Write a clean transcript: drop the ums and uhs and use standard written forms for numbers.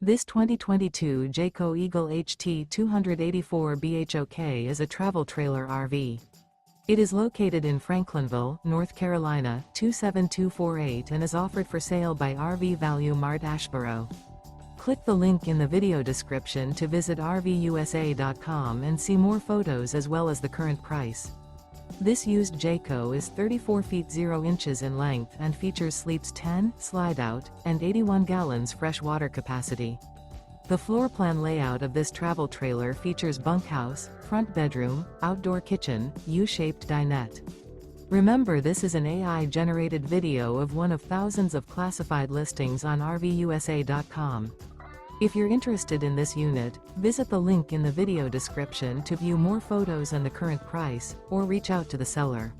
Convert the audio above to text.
This 2022 Jayco Eagle HT 284 BHOK is a travel trailer RV. It is located in Franklinville, North Carolina, 27248 and is offered for sale by RV Value Mart Asheboro. Click the link in the video description to visit RVUSA.com and see more photos as well as the current price. This used Jayco is 34 feet 0 inches in length and features sleeps 10, slide-out, and 81 gallons fresh water capacity. The floor plan layout of this travel trailer features bunkhouse, front bedroom, outdoor kitchen, U-shaped dinette. Remember, this is an AI-generated video of one of thousands of classified listings on RVUSA.com. If you're interested in this unit, visit the link in the video description to view more photos and the current price, or reach out to the seller.